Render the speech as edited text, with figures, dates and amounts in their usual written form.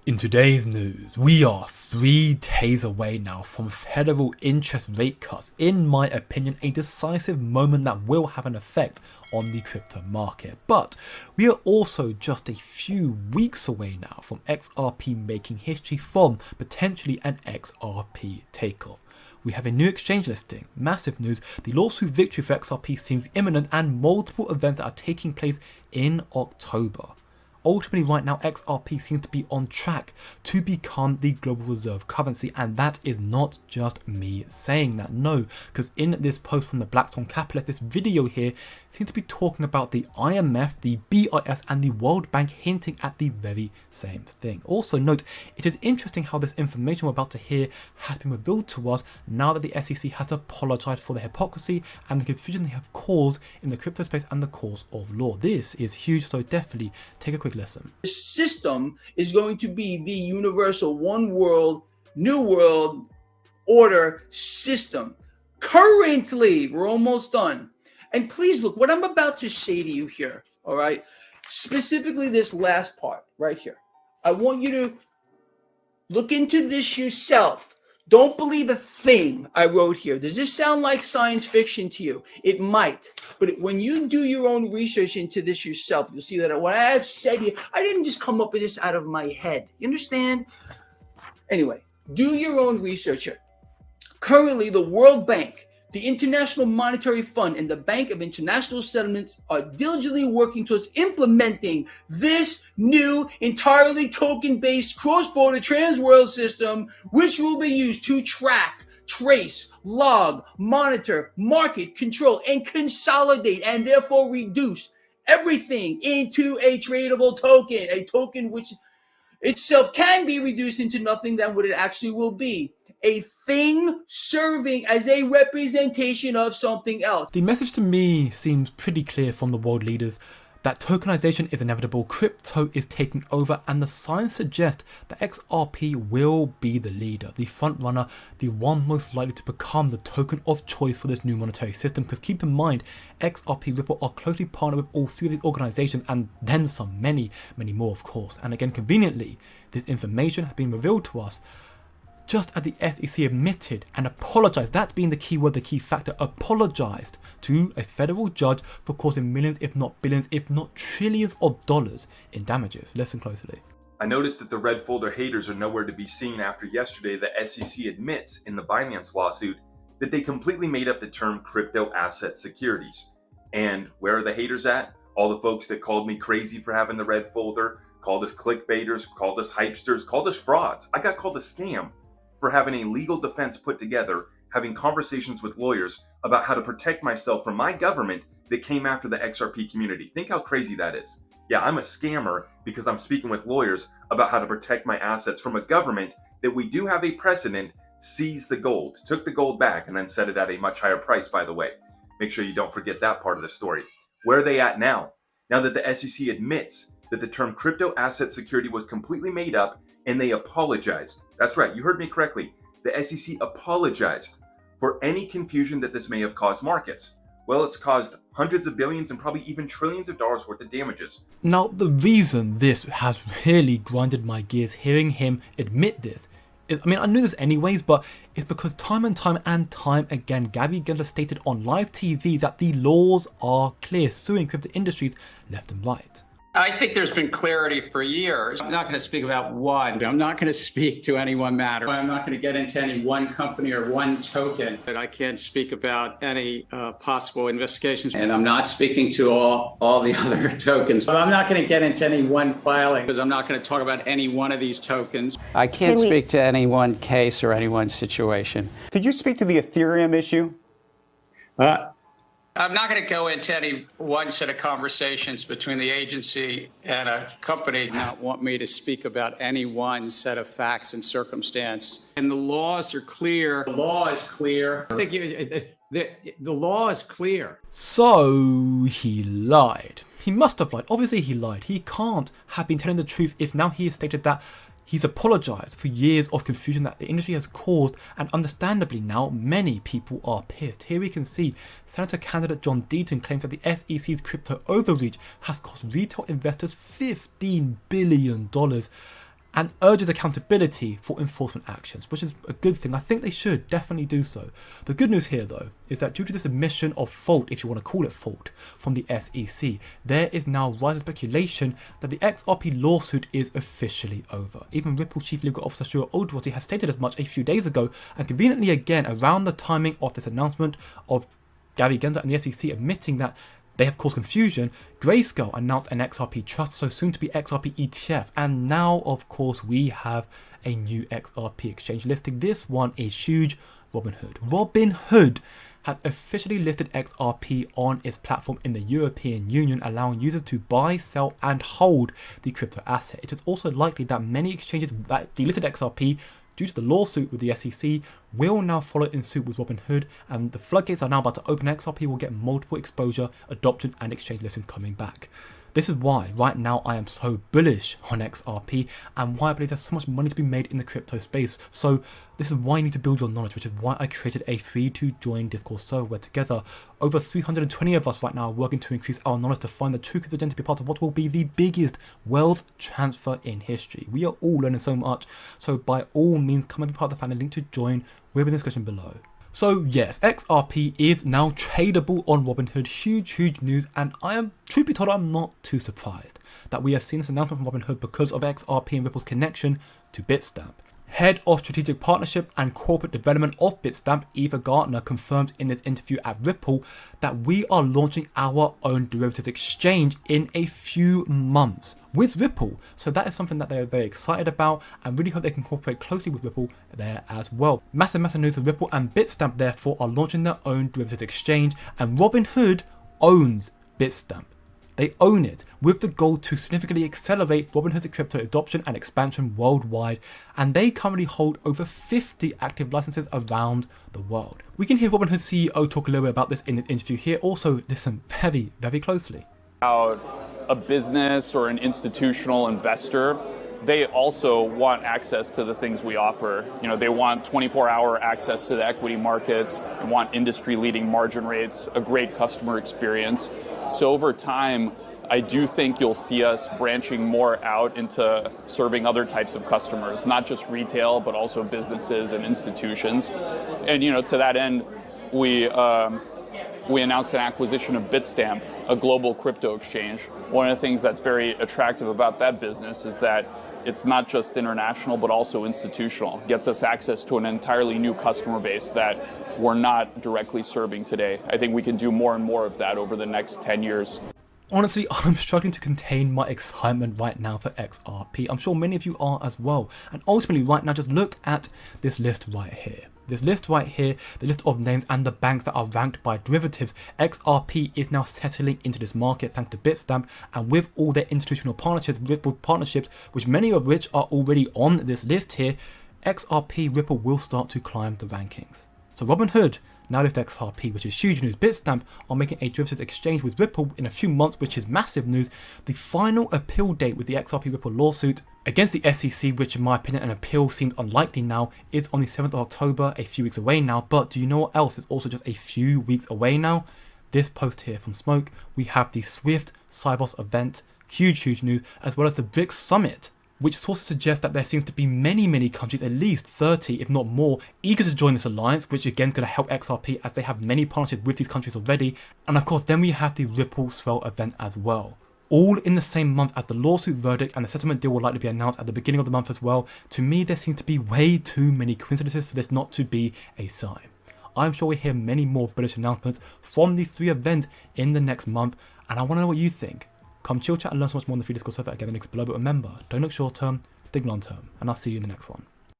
In today's news, we are 3 days away now from federal interest rate cuts. In my opinion, a decisive moment that will have an effect on the crypto market. But we are also just a few weeks away now from XRP making history from potentially an XRP takeoff. We have a new exchange listing, massive news, the lawsuit victory for XRP seems imminent, and multiple events that are taking place in October. Ultimately right now XRP seems to be on track to become the global reserve currency, and that is not just me saying that, no, because in this post from the Blackstone Capitalist, this video here seems to be talking about the IMF, the BIS and the World Bank hinting at the very same thing. Also note, it is interesting how this information we're about to hear has been revealed to us now that the SEC has apologized for the hypocrisy and the confusion they have caused in the crypto space and the cause of law. This is huge, so definitely take a quick listen. The system is going to be the universal one world, new world order system. Currently, we're almost done. And please look, what I'm about to say to you here, all right, specifically this last part right here. I want you to look into this yourself. Don't believe a thing I wrote here. Does this sound like science fiction to you? It might. But when you do your own research into this yourself, you'll see that what I have said here, I didn't just come up with this out of my head. You understand? Anyway, do your own research here. Currently, the World Bank, the International Monetary Fund, and the Bank of International Settlements are diligently working towards implementing this new entirely token-based cross-border trans-world system, which will be used to track, trace, log, monitor, market, control, and consolidate, and therefore reduce everything into a tradable token, a token which itself can be reduced into nothing than what it actually will be. A thing serving as a representation of something else. The message to me seems pretty clear from the world leaders that tokenization is inevitable, crypto is taking over, and the signs suggest that XRP will be the leader, the front runner, the one most likely to become the token of choice for this new monetary system. Because keep in mind, XRP, Ripple are closely partnered with all 3 of these organizations, and then some, many more of course. And again, conveniently, this information has been revealed to us just as the SEC admitted and apologized, that being the key word, the key factor, apologized to a federal judge for causing millions, if not billions, if not trillions of dollars in damages. Listen closely. I noticed that the red folder haters are nowhere to be seen after yesterday the SEC admits in the Binance lawsuit that they completely made up the term crypto asset securities. And where are the haters at? All the folks that called me crazy for having the red folder, called us clickbaiters, called us hypesters, called us frauds. I got called a scam for having a legal defense put together, having conversations with lawyers about how to protect myself from my government that came after the XRP community. Think how crazy that is. Yeah, I'm a scammer because I'm speaking with lawyers about how to protect my assets from a government that we do have a precedent seized the gold, took the gold back, and then set it at a much higher price, by the way. Make sure you don't forget that part of the story. Where are they at now? Now that the SEC admits that the term crypto asset security was completely made up, and they apologized. That's right, you heard me correctly. The SEC apologized for any confusion that this may have caused markets. Well, it's caused hundreds of billions and probably even trillions of dollars worth of damages. Now, the reason this has really grinded my gears hearing him admit this is, I mean, I knew this anyways, but it's because time and time again, Gary Geller stated on live TV that the laws are clear, suing crypto industries left and right. I think there's been clarity for years. I'm not going to speak about one. I'm not going to speak to any one matter. I'm not going to get into any one company or one token. But I can't speak about any possible investigations. And I'm not speaking to all the other tokens. But I'm not going to get into any one filing because I'm not going to talk about any one of these tokens. I can't speak to any one case or any one situation. Could you speak to the Ethereum issue? I'm not going to go into any one set of conversations between the agency and a company. Not want me to speak about any one set of facts and circumstance. And the laws are clear. The law is clear. I think the law is clear. So he lied. He must have lied. Obviously he lied. He can't have been telling the truth if now he has stated that he's apologized for years of confusion that the industry has caused, and understandably now many people are pissed. Here we can see Senator candidate John Deaton claims that the SEC's crypto overreach has cost retail investors $15 billion. and urges accountability for enforcement actions, which is a good thing. I think they should definitely do so. The good news here, though, is that due to this admission of fault, if you want to call it fault, from the SEC, there is now rising speculation that the XRP lawsuit is officially over. Even Ripple Chief Legal Officer Stuart Oldroty has stated as much a few days ago, and conveniently again around the timing of this announcement of Gary Gensler and the SEC admitting that they have caused confusion, Grayscale announced an XRP trust, so soon to be XRP ETF, and now of course we have a new XRP exchange listing. This one is huge, Robinhood. Robinhood has officially listed XRP on its platform in the European Union, allowing users to buy, sell and hold the crypto asset. It is also likely that many exchanges that delisted XRP due to the lawsuit with the SEC will now follow in suit with Robinhood, and the floodgates are now about to open. XRP will get multiple exposure, adoption and exchange listings coming back. This is why right now I am so bullish on XRP and why I believe there's so much money to be made in the crypto space. So this is why you need to build your knowledge, which is why I created a free to join Discord server where together over 320 of us right now are working to increase our knowledge to find the true crypto gen to be part of what will be the biggest wealth transfer in history. We are all learning so much, so by all means come and be part of the family. Link to join will be in the description below. So yes, XRP is now tradable on Robinhood. Huge news, and I am, truth be told, I'm not too surprised that we have seen this announcement from Robinhood because of XRP and Ripple's connection to Bitstamp. Head of Strategic Partnership and Corporate Development of Bitstamp, Eva Gardner, confirmed in this interview at Ripple that we are launching our own derivatives exchange in a few months with Ripple. So that is something that they are very excited about, and really hope they can cooperate closely with Ripple there as well. Massive news with Ripple and Bitstamp therefore are launching their own derivatives exchange, and Robinhood owns Bitstamp. They own it, with the goal to significantly accelerate Robinhood's crypto adoption and expansion worldwide, and they currently hold over 50 active licenses around the world. We can hear Robinhood CEO talk a little bit about this in the interview here. Also listen very closely. A business or an institutional investor, they also want access to the things we offer. You know, they want 24-hour access to the equity markets, they want industry-leading margin rates, a great customer experience. So over time, I do think you'll see us branching more out into serving other types of customers, not just retail, but also businesses and institutions. And you know, to that end, we announced an acquisition of Bitstamp, a global crypto exchange. One of the things that's very attractive about that business is that it's not just international, but also institutional. It gets us access to an entirely new customer base that we're not directly serving today. I think we can do more and more of that over the next 10 years. Honestly, I'm struggling to contain my excitement right now for XRP. I'm sure many of you are as well. And ultimately right now, just look at this list right here. This list right here, the list of names and the banks that are ranked by derivatives. XRP is now settling into this market thanks to Bitstamp, and with all their institutional partnerships, which many of which are already on this list here, XRP Ripple will start to climb the rankings. So Robinhood now list XRP, which is huge news. Bitstamp are making a derivatives exchange with Ripple in a few months, which is massive news. The final appeal date with the XRP Ripple lawsuit against the SEC, which in my opinion an appeal seems unlikely now, is on the 7th of October, a few weeks away now. But do you know what else is also just a few weeks away now? This post here from Smoke. We have the Swift Cybos event, huge news, as well as the Brics Summit, which sources suggest that there seems to be many countries, at least 30 if not more, eager to join this alliance, which again is going to help XRP as they have many partnerships with these countries already. And of course then we have the Ripple Swell event as well, all in the same month as the lawsuit verdict, and the settlement deal will likely be announced at the beginning of the month as well. To me, there seems to be way too many coincidences for this not to be a sign. I'm sure we'll hear many more bullish announcements from these three events in the next month, and I want to know what you think. Come chill chat and learn so much more in the free Discord server. Again, the links below, but remember, don't look short term, think long term, and I'll see you in the next one.